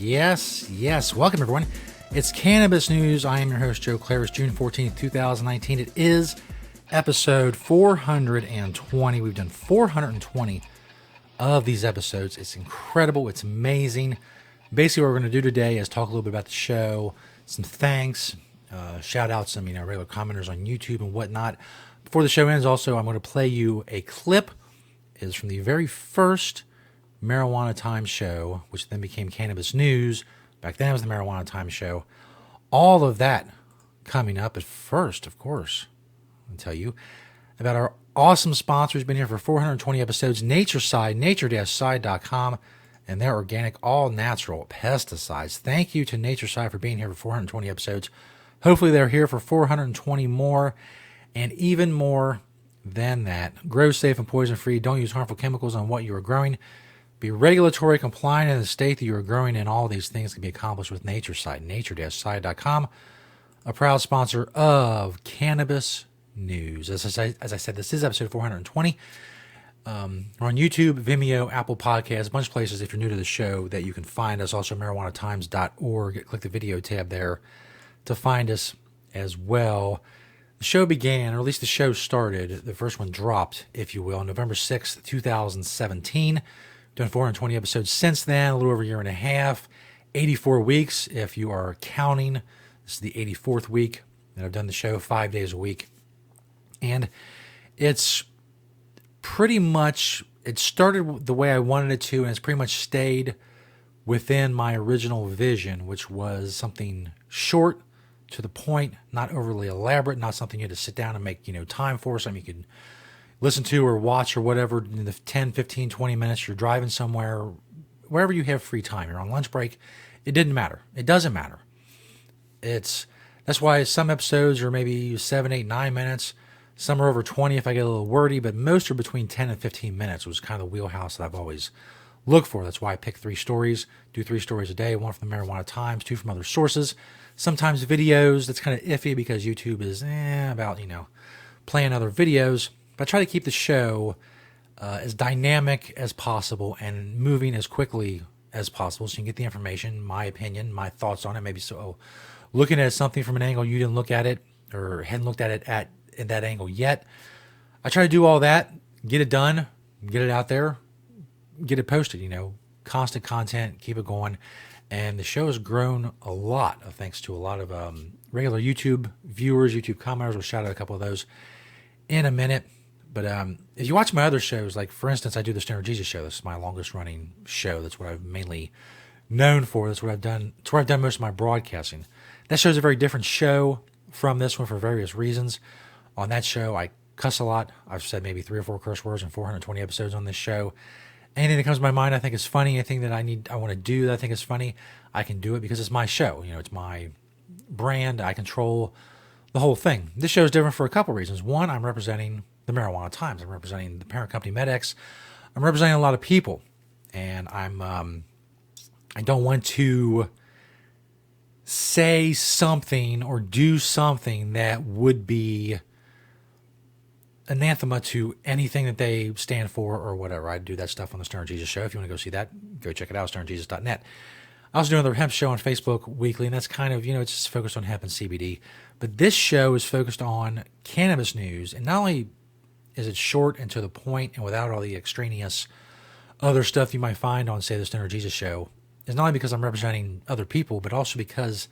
Yes. Welcome, everyone. It's Cannabis News. I am your host, Joe Klare. It's June 14th, 2019. It is episode 420. We've done 420 of these episodes. It's incredible. It's amazing. Basically, what we're going to do today is talk a little bit about the show, some thanks, shout out some regular commenters on YouTube and whatnot. Before the show ends, also, I'm going to play you a clip. It is from the very first Marijuana Time show, which then became Cannabis News. Back then it was the Marijuana Time show. All of that coming up. At first, of course, I'll tell you about our awesome sponsor who's been here for 420 episodes, Natureside, nature-side.com, and their organic, all-natural pesticides. Thank you to Natureside for being here for 420 episodes. Hopefully they're here for 420 more, and even more than that. Grow safe and poison-free. Don't use harmful chemicals on what you are growing. Be regulatory compliant in the state that you are growing, and all these things can be accomplished with Natureside, nature-side.com, a proud sponsor of Cannabis News. As I said, this is episode 420. We're on YouTube, Vimeo, Apple Podcasts, a bunch of places if you're new to the show that you can find us. Also, marijuanatimes.org. Click the video tab there to find us as well. The show began, or at least the show started, the first one dropped, if you will, on November 6th, 2017. Done 420 episodes since then, a little over a year and a half, 84 weeks if you are counting. This is the 84th week that I've done the show 5 days a week. And it's pretty much, it started the way I wanted it to, and it's pretty much stayed within my original vision, which was something short, to the point, not overly elaborate, not something you had to sit down and make time for, something you could listen to or watch or whatever in the 10, 15, 20 minutes. You're driving somewhere, wherever you have free time. You're on lunch break. It didn't matter. It doesn't matter. That's why some episodes are maybe 7, 8, 9 minutes. Some are over 20 if I get a little wordy, but most are between 10 and 15 minutes, which is kind of the wheelhouse that I've always looked for. That's why I pick 3 stories, do 3 stories a day, 1 from the Marijuana Times, 2 from other sources. Sometimes videos, that's kind of iffy because YouTube is about, playing other videos. But I try to keep the show as dynamic as possible and moving as quickly as possible so you can get the information, my opinion, my thoughts on it. Maybe looking at something from an angle you didn't look at it or hadn't looked at it in that angle yet. I try to do all that, get it done, get it out there, get it posted, constant content, keep it going. And the show has grown a lot, thanks to a lot of regular YouTube viewers, YouTube commenters. We'll shout out a couple of those in a minute. But if you watch my other shows, like for instance, I do the Stoner Jesus show. This is my longest running show. That's what I've mainly known for. That's what I've done. It's where I've done most of my broadcasting. That show's a very different show from this one for various reasons. On that show, I cuss a lot. I've said maybe 3 or 4 curse words in 420 episodes on this show. Anything that comes to my mind I think is funny, anything that I want to do that I think is funny, I can do it because it's my show. It's my brand. I control the whole thing. This show is different for a couple reasons. One, I'm representing the Marijuana Times. I'm representing the parent company MedX. I'm representing a lot of people, and I don't want to say something or do something that would be anathema to anything that they stand for or whatever. I do that stuff on the Stoner Jesus show. If you want to go see that, go check it out, stonerjesus.net. I also do another hemp show on Facebook weekly, and that's kind of, it's just focused on hemp and CBD. But this show is focused on cannabis news, and not only is it short and to the point and without all the extraneous other stuff you might find on, say, the Stoner Jesus show, it's not only because I'm representing other people, but also because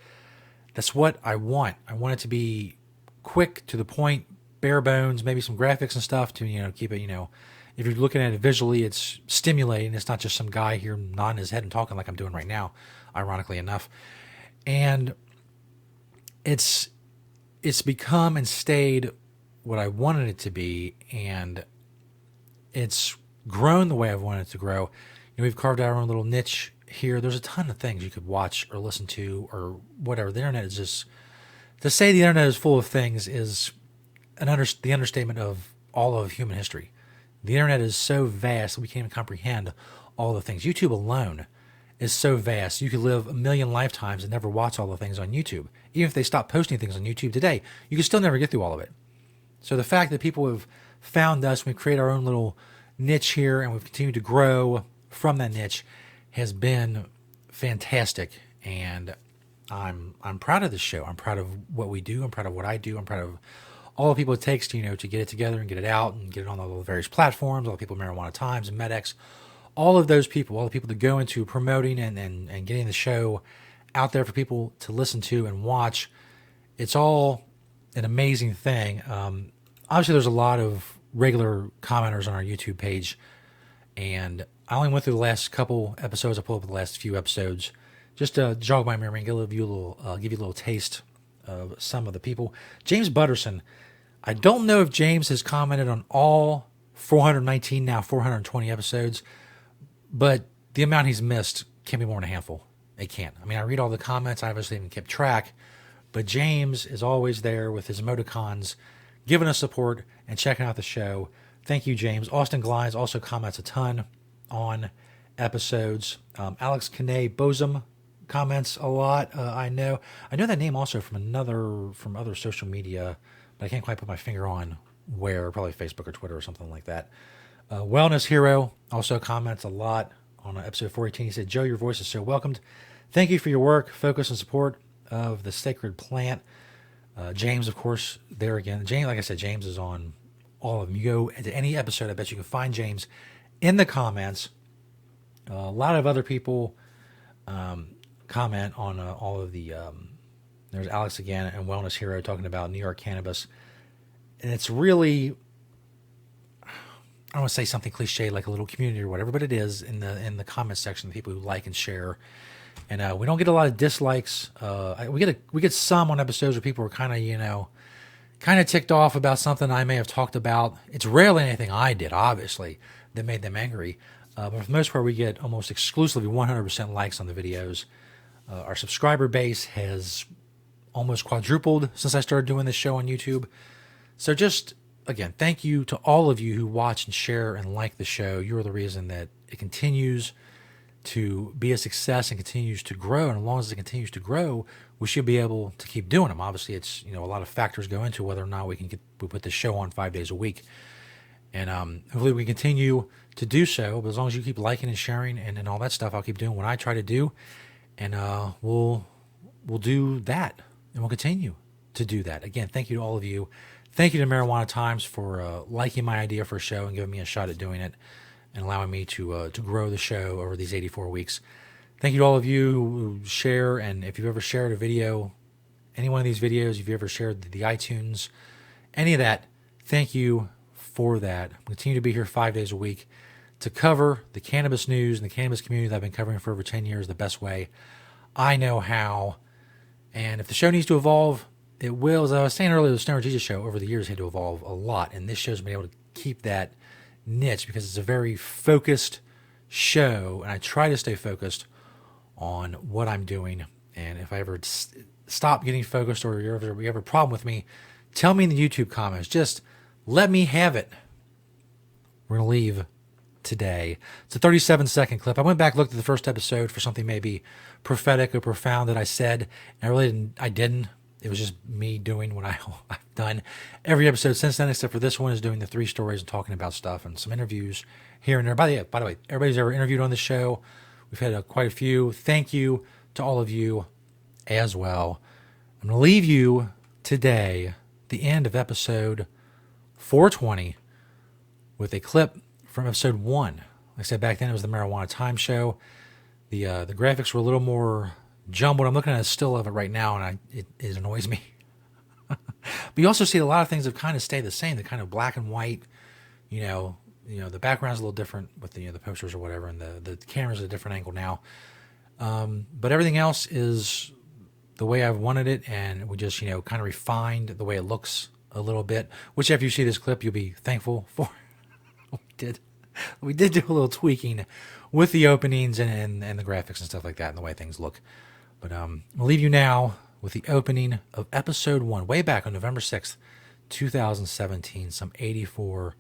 that's what I want. I want it to be quick, to the point, bare bones, maybe some graphics and stuff to, keep it, if you're looking at it visually, it's stimulating. It's not just some guy here nodding his head and talking like I'm doing right now, ironically enough. And it's become and stayed what I wanted it to be, and it's grown the way I've wanted it to grow. We've carved out our own little niche here. There's a ton of things you could watch or listen to or whatever. The internet is just, to say the internet is full of things is the understatement of all of human history. The internet is so vast that we can't even comprehend all the things. YouTube alone is so vast. You could live a million lifetimes and never watch all the things on YouTube. Even if they stop posting things on YouTube today, you can still never get through all of it. So the fact that people have found us, we create our own little niche here, and we've continued to grow from that niche, has been fantastic, and I'm proud of this show. I'm proud of what we do. I'm proud of what I do. I'm proud of all the people it takes to to get it together and get it out and get it on all the various platforms. All the people, Marijuana Times and MedX, all of those people, all the people that go into promoting and getting the show out there for people to listen to and watch. It's all an amazing thing. Obviously, there's a lot of regular commenters on our YouTube page, and I only went through the last couple episodes. I pulled up the last few episodes just to jog my memory and give you a little taste of some of the people. James Butterson, I don't know if James has commented on all 419, now 420 episodes, but the amount he's missed can be more than a handful. It can't. I mean, I read all the comments. I obviously haven't kept track, but James is always there with his emoticons, giving us support and checking out the show. Thank you, James. Austin Glides also comments a ton on episodes. Alex Kane Bosom comments a lot. I know that name also from other social media, but I can't quite put my finger on where. Probably Facebook or Twitter or something like that. Wellness Hero also comments a lot on episode 418. He said, "Joe, your voice is so welcomed. Thank you for your work, focus, and support of the sacred plant." James, of course, there again. James, like I said, James is on all of them. You go into any episode, I bet you can find James in the comments. A lot of other people comment on all of the. There's Alex again and Wellness Hero talking about New York cannabis, and it's really, I don't want to say something cliche like a little community or whatever, but it is in the comments section. The people who like and share, and we don't get a lot of dislikes. We get some on episodes where people are kind of ticked off about something I may have talked about. It's rarely anything I did, obviously, that made them angry. But for the most part, we get almost exclusively 100% likes on the videos. Our subscriber base has almost quadrupled since I started doing this show on YouTube. So just, again, thank you to all of you who watch and share and like the show. You're the reason that it continues to be a success and continues to grow. And as long as it continues to grow, we should be able to keep doing them. Obviously, it's a lot of factors go into whether or not we put this show on 5 days a week. And hopefully we continue to do so. But as long as you keep liking and sharing and all that stuff, I'll keep doing what I try to do. And we'll do that. And we'll continue to do that. Again, thank you to all of you. Thank you to Marijuana Times for liking my idea for a show and giving me a shot at doing it and allowing me to grow the show over these 84 weeks. Thank you to all of you who share. And if you've ever shared a video, any one of these videos, if you ever shared the iTunes, any of that, thank you for that. We'll continue to be here 5 days a week to cover the cannabis news and the cannabis community that I've been covering for over 10 years the best way I know how. And if the show needs to evolve, it will. As I was saying earlier, the Stoner Jesus show over the years had to evolve a lot. And this show's been able to keep that niche because it's a very focused show. And I try to stay focused on what I'm doing. And if I ever stop getting focused or you have a problem with me, tell me in the YouTube comments. Just let me have it. We're going to leave today. It's a 37-second clip. I went back, looked at the first episode for something maybe prophetic or profound that I said. And I didn't. It was just me doing what I've done every episode since then, except for this one is doing the 3 stories and talking about stuff and some interviews here and there. By the way, everybody's ever interviewed on the show. We've had quite a few. Thank you to all of you as well. I'm going to leave you today, the end of episode 420, with a clip from episode 1. Like I said, back then it was the Marijuana Time show. The graphics were a little more jumbled. I'm looking at a still of it right now, and it annoys me. But you also see a lot of things that kind of stay the same. They're kind of black and white. The background's a little different with the posters or whatever, and the camera's at a different angle now. But everything else is the way I've wanted it, and we just kind of refined the way it looks a little bit. Which after you see this clip, you'll be thankful for. We did do a little tweaking with the openings and the graphics and stuff like that and the way things look. But I'll leave you now with the opening of episode 1, way back on November 6th, 2017, some 84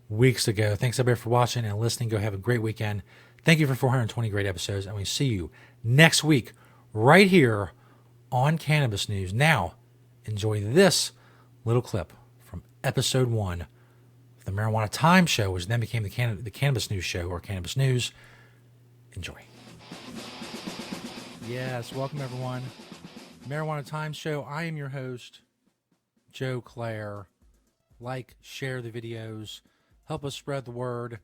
weeks ago. Thanks everybody for watching and listening. Go have a great weekend. Thank you for 420 great episodes, and we see you next week right here on Cannabis News. Now, enjoy this little clip from episode 1 of the Marijuana Time show, which then became the Cannabis News show or Cannabis News. Enjoy. Yes, welcome everyone. Marijuana Time Show. I am your host, Joe Klare. Like, share the videos, help us spread the word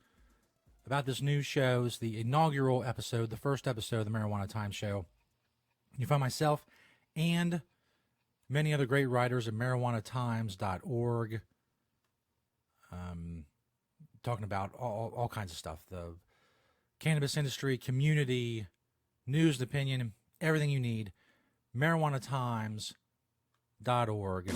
about this new show. It's the inaugural episode, the first episode of the Marijuana Time Show. You find myself and many other great writers at marijuanatimes.org talking about all kinds of stuff. The cannabis industry, community, news and opinion, everything you need. marijuanatimes.org.